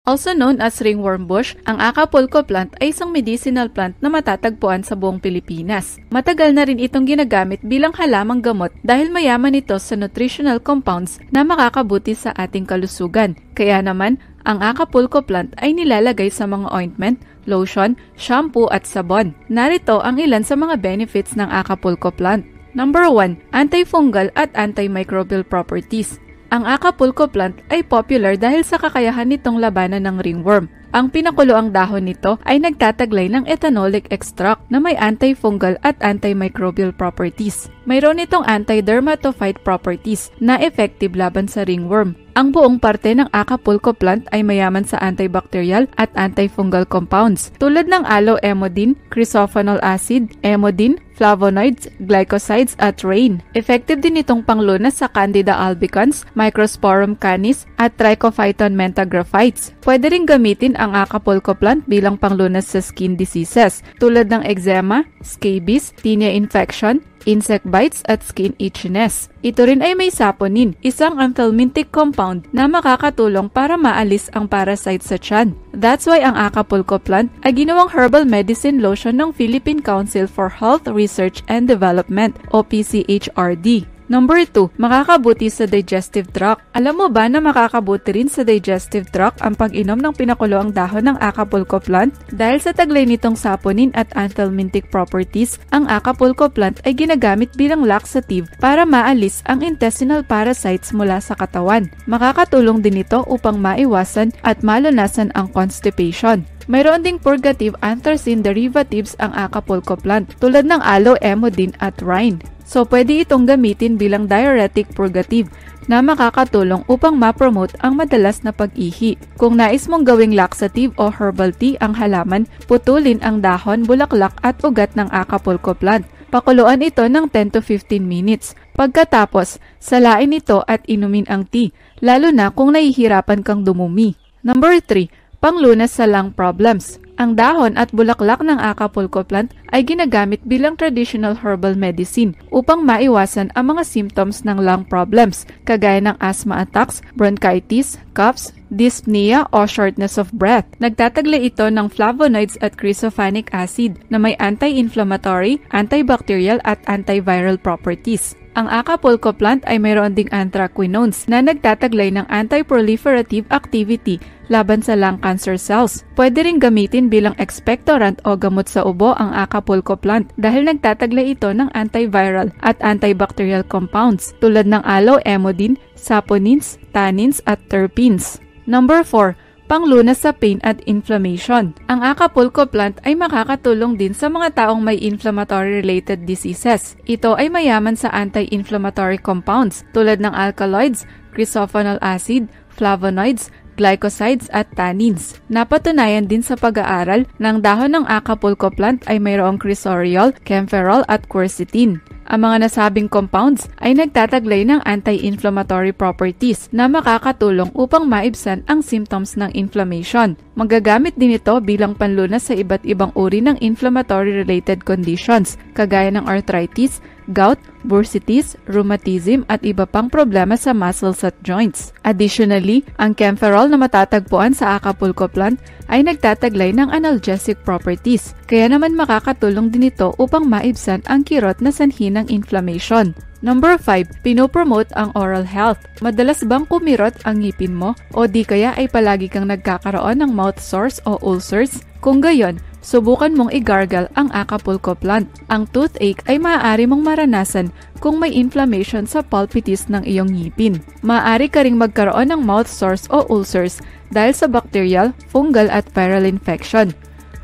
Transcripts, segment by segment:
Also known as ringworm bush, ang Acapulco plant ay isang medicinal plant na matatagpuan sa buong Pilipinas. Matagal na rin itong ginagamit bilang halamang gamot dahil mayaman ito sa nutritional compounds na makakabuti sa ating kalusugan. Kaya naman, ang Acapulco plant ay nilalagay sa mga ointment, lotion, shampoo at sabon. Narito ang ilan sa mga benefits ng Acapulco plant. Number 1. Antifungal at antimicrobial properties. Ang Acapulco plant ay popular dahil sa kakayahan nitong labanan ng ringworm. Ang pinakuloang dahon nito ay nagtataglay ng ethanolic extract na may antifungal at antimicrobial properties. Mayroon itong anti-dermatophyte properties na effective laban sa ringworm. Ang buong parte ng Acapulco plant ay mayaman sa antibacterial at antifungal compounds tulad ng aloe emodin, crisophonol acid, emodin, flavonoids, glycosides at rain. Effective din itong panglunas sa Candida albicans, Microsporum canis at Trichophyton mentagrophytes. Pwede rin gamitin ang Acapulco plant bilang panglunas sa skin diseases tulad ng eczema, scabies, tinea infection, insect bites at skin itchiness. Ito rin ay may saponin, isang anthelmintic compound na makakatulong para maalis ang parasite sa tiyan. That's why ang Acapulco plant ay ginawang herbal medicine lotion ng Philippine Council for Health Research and Development o PCHRD. Number 2, makakabuti sa digestive tract. Alam mo ba na makakabuti rin sa digestive tract ang pag-inom ng pinakuloang dahon ng Acapulco plant? Dahil sa taglay nitong saponin at anthelmintic properties, ang Acapulco plant ay ginagamit bilang laxative para maalis ang intestinal parasites mula sa katawan. Makakatulong din ito upang maiwasan at malunasan ang constipation. Mayroon ding purgative anthracene derivatives ang Acapulco plant tulad ng aloe emodin at rine. So, pwede itong gamitin bilang diuretic purgative na makakatulong upang ma-promote ang madalas na pag-ihi. Kung nais mong gawing laxative o herbal tea ang halaman, putulin ang dahon, bulaklak at ugat ng Acapulco plant. Pakuluan ito ng 10 to 15 minutes. Pagkatapos, salain ito at inumin ang tea, lalo na kung nahihirapan kang dumumi. Number 3. Panglunas sa lung problems. Ang dahon at bulaklak ng Acapulco plant ay ginagamit bilang traditional herbal medicine upang maiwasan ang mga symptoms ng lung problems kagaya ng asthma attacks, bronchitis, coughs, dyspnea o shortness of breath. Nagtataglay ito ng flavonoids at crisophanic acid na may anti-inflammatory, antibacterial at antiviral properties. Ang Acapulco plant ay mayroon ding anthraquinones na nagtataglay ng anti-proliferative activity laban sa lung cancer cells. Pwede rin gamitin bilang expectorant o gamot sa ubo ang Acapulco plant dahil nagtataglay ito ng antiviral at antibacterial compounds tulad ng aloe emodin, saponins, tannins at terpenes. Number 4. Panglunas sa pain at inflammation. Ang Acapulco plant ay makakatulong din sa mga taong may inflammatory-related diseases. Ito ay mayaman sa anti-inflammatory compounds tulad ng alkaloids, crisophonol acid, flavonoids, glycosides at tannins. Napatunayan din sa pag-aaral ng dahon ng Acapulco plant ay mayroong crisoriol, kaempferol at quercetin. Ang mga nasabing compounds ay nagtataglay ng anti-inflammatory properties na makakatulong upang maibsan ang symptoms ng inflammation. Magagamit din ito bilang panlunas sa iba't ibang uri ng inflammatory-related conditions kagaya ng arthritis, gout, bursitis, rheumatism at iba pang problema sa muscles at joints. Additionally, ang kaempferol na matatagpuan sa Acapulco plant ay nagtataglay ng analgesic properties, kaya naman makakatulong din ito upang maibsan ang kirot na sanhi ng inflammation. Number 5. Pinopromote ang oral health. Madalas bang kumirot ang ngipin mo o di kaya ay palagi kang nagkakaroon ng mouth sores o ulcers? Kung gayon, subukan mong i-gargle ang Acapulco plant. Ang toothache ay maaari mong maranasan kung may inflammation sa pulpitis ng iyong ngipin. Maaari ka ring magkaroon ng mouth sores o ulcers dahil sa bacterial, fungal at viral infection.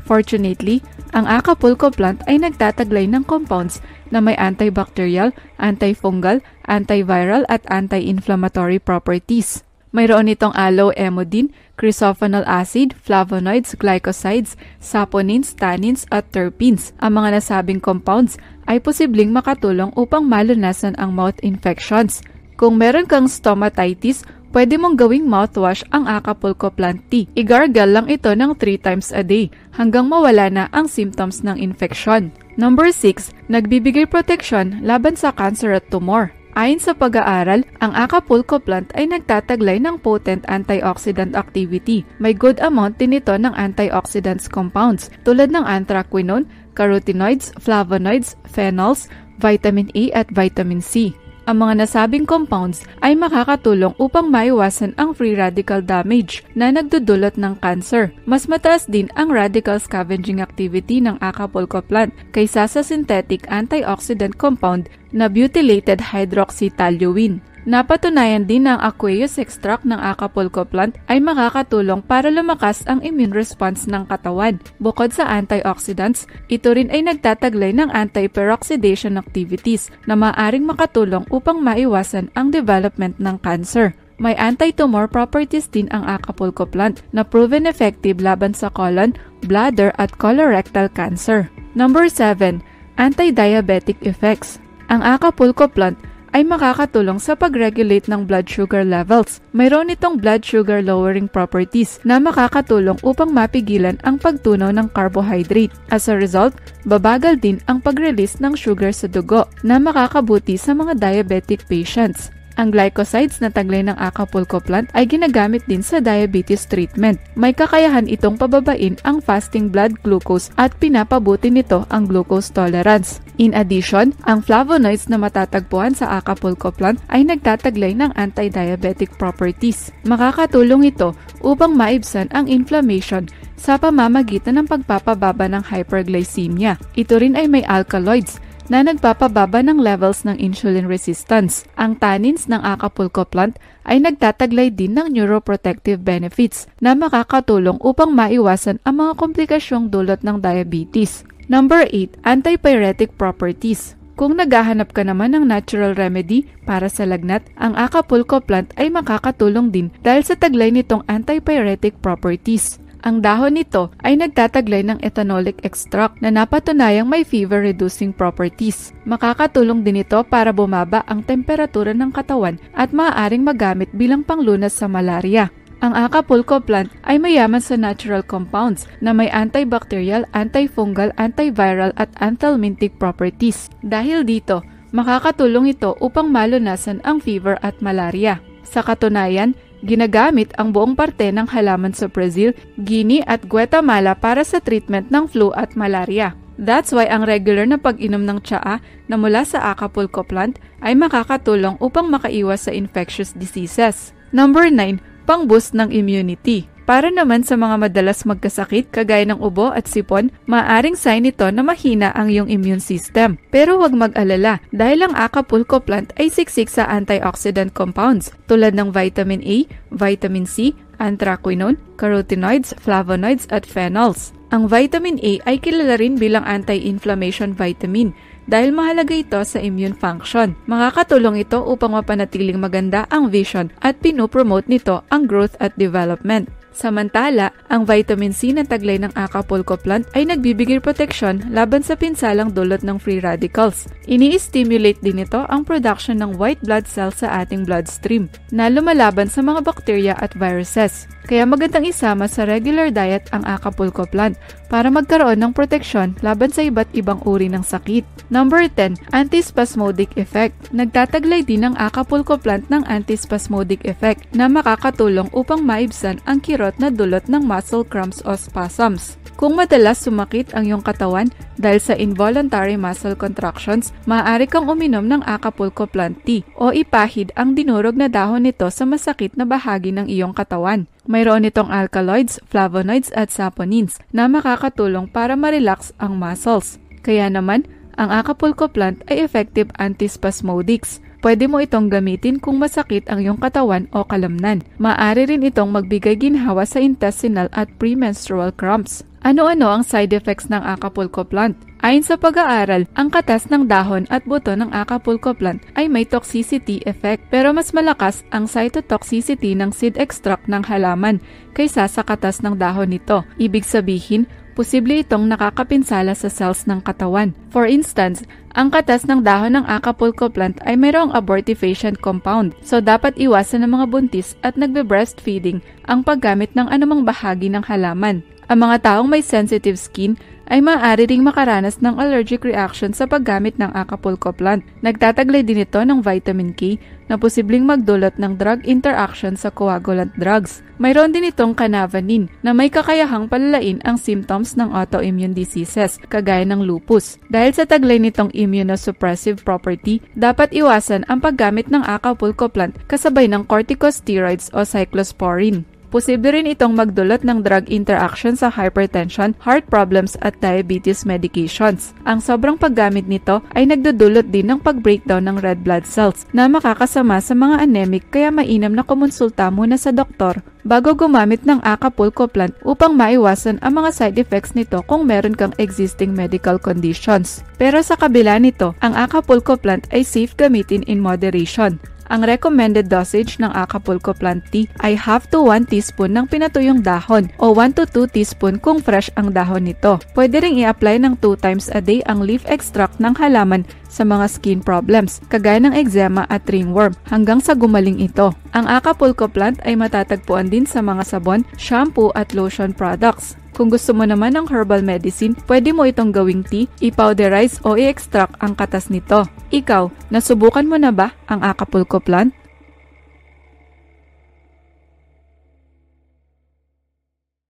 Fortunately, ang Acapulco plant ay nagtataglay ng compounds na may antibacterial, antifungal, antiviral at anti-inflammatory properties. Mayroon itong aloe emodin, crisophonol acid, flavonoids, glycosides, saponins, tannins at terpenes. Ang mga nasabing compounds ay posibleng makatulong upang malunasan ang mouth infections. Kung meron kang stomatitis, pwede mong gawing mouthwash ang Acapulco plant tea. I-gargle lang ito ng 3 times a day hanggang mawala na ang symptoms ng infection. Number 6. Nagbibigay proteksyon laban sa cancer at tumor. Ayon sa pag-aaral, ang Acapulco plant ay nagtataglay ng potent antioxidant activity. May good amount din ito ng antioxidants compounds tulad ng anthraquinone, carotenoids, flavonoids, phenols, vitamin A at vitamin C. Ang mga nasabing compounds ay makakatulong upang maiwasan ang free radical damage na nagdudulot ng cancer. Mas mataas din ang radical scavenging activity ng Acapulco plant kaysa sa synthetic antioxidant compound na butylated hydroxytoluene. Napatunayan din na ang aqueous extract ng Acapulco plant ay makakatulong para lumakas ang immune response ng katawan. Bukod sa antioxidants, ito rin ay nagtataglay ng anti-peroxidation activities na maaaring makatulong upang maiwasan ang development ng cancer. May anti-tumor properties din ang Acapulco plant na proven effective laban sa colon, bladder at colorectal cancer. Number 7. Anti-diabetic effects. Ang Acapulco plant ay makakatulong sa pag-regulate ng blood sugar levels. Mayroon itong blood sugar lowering properties na makakatulong upang mapigilan ang pagtunaw ng carbohydrate. As a result, babagal din ang pag-release ng sugar sa dugo na makakabuti sa mga diabetic patients. Ang glycosides na taglay ng Acapulco plant ay ginagamit din sa diabetes treatment. May kakayahan itong pababain ang fasting blood glucose at pinapabuti nito ang glucose tolerance. In addition, ang flavonoids na matatagpuan sa Acapulco plant ay nagtataglay ng anti-diabetic properties. Makakatulong ito upang maibsan ang inflammation sa pamamagitan ng pagpapababa ng hyperglycemia. Ito rin ay may alkaloids na nagpapababa ng levels ng insulin resistance. Ang tannins ng Acapulco plant ay nagtataglay din ng neuroprotective benefits na makakatulong upang maiwasan ang mga komplikasyong dulot ng diabetes. Number 8. Antipyretic properties. Kung naghahanap ka naman ng natural remedy para sa lagnat, ang Acapulco plant ay makakatulong din dahil sa taglay nitong antipyretic properties. Ang dahon nito ay nagtataglay ng ethanolic extract na napatunayang may fever-reducing properties. Makakatulong din ito para bumaba ang temperatura ng katawan at maaaring magamit bilang panglunas sa malaria. Ang Acapulco plant ay mayaman sa natural compounds na may antibacterial, antifungal, antiviral at anthelmintic properties. Dahil dito, makakatulong ito upang malunasan ang fever at malaria. Sa katunayan, ginagamit ang buong parte ng halaman sa Brazil, Guinea at Guatemala para sa treatment ng flu at malaria. That's why ang regular na pag-inom ng tsaa na mula sa Acapulco plant ay makakatulong upang makaiwas sa infectious diseases. Number 9. Pang-boost ng immunity. Para naman sa mga madalas magkasakit kagaya ng ubo at sipon, maaaring sign nito na mahina ang iyong immune system. Pero huwag mag-alala dahil ang Acapulco plant ay siksik sa antioxidant compounds tulad ng vitamin A, vitamin C, anthraquinone, carotenoids, flavonoids at phenols. Ang vitamin A ay kilala rin bilang anti-inflammation vitamin dahil mahalaga ito sa immune function. Makakatulong ito upang mapanatiling maganda ang vision at pinopromote nito ang growth at development. Samantala, ang vitamin C na taglay ng Acapulco plant ay nagbibigay proteksyon laban sa pinsalang dulot ng free radicals. Ini-stimulate din ito ang production ng white blood cells sa ating bloodstream na lumalaban sa mga bakterya at viruses. Kaya magandang isama sa regular diet ang Acapulco plant para magkaroon ng proteksyon laban sa iba't ibang uri ng sakit. Number 10. Antispasmodic effect. Nagtataglay din ang Acapulco plant ng antispasmodic effect na makakatulong upang maibsan ang kirot na dulot ng muscle cramps o spasms. Kung madalas sumakit ang iyong katawan dahil sa involuntary muscle contractions, maaari kang uminom ng Acapulco plant tea o ipahid ang dinurog na dahon nito sa masakit na bahagi ng iyong katawan. Mayroon itong alkaloids, flavonoids at saponins na makakatulong para ma-relax ang muscles. Kaya naman, ang Acapulco plant ay effective antispasmodics. Pwede mo itong gamitin kung masakit ang iyong katawan o kalamnan. Maaari rin itong magbigay ginhawa sa intestinal at premenstrual cramps. Ano-ano ang side effects ng Acapulco plant? Ayon sa pag-aaral, ang katas ng dahon at buto ng Acapulco plant ay may toxicity effect pero mas malakas ang cytotoxicity ng seed extract ng halaman kaysa sa katas ng dahon nito. Ibig sabihin, posible itong nakakapinsala sa cells ng katawan. For instance, ang katas ng dahon ng Acapulco plant ay mayroong abortifacient compound, so dapat iwasan ng mga buntis at nagbe-breastfeeding ang paggamit ng anumang bahagi ng halaman. Ang mga taong may sensitive skin ay maaari ring makaranas ng allergic reaction sa paggamit ng Acapulco plant. Nagtataglay din ito ng vitamin K na posibleng magdulot ng drug interaction sa coagulant drugs. Mayroon din itong cannavanine na may kakayahang palalain ang symptoms ng autoimmune diseases kagaya ng lupus. Dahil sa taglay nitong immunosuppressive property, dapat iwasan ang paggamit ng Acapulco plant kasabay ng corticosteroids o cyclosporine. Posible rin itong magdulot ng drug interaction sa hypertension, heart problems at diabetes medications. Ang sobrang paggamit nito ay nagdudulot din ng pag-breakdown ng red blood cells na makakasama sa mga anemic, kaya mainam na kumonsulta muna sa doktor bago gumamit ng Acapulco plant upang maiwasan ang mga side effects nito kung meron kang existing medical conditions. Pero sa kabila nito, ang Acapulco plant ay safe gamitin in moderation. Ang recommended dosage ng Acapulco plant tea ay half to 1 teaspoon ng pinatuyong dahon o 1 to 2 teaspoon kung fresh ang dahon nito. Pwede ring i-apply ng 2 times a day ang leaf extract ng halaman sa mga skin problems, kagaya ng eczema at ringworm, hanggang sa gumaling ito. Ang Acapulco plant ay matatagpuan din sa mga sabon, shampoo at lotion products. Kung gusto mo naman ng herbal medicine, pwede mo itong gawing tea, i-powderize o i-extract ang katas nito. Ikaw, nasubukan mo na ba ang Acapulco plant?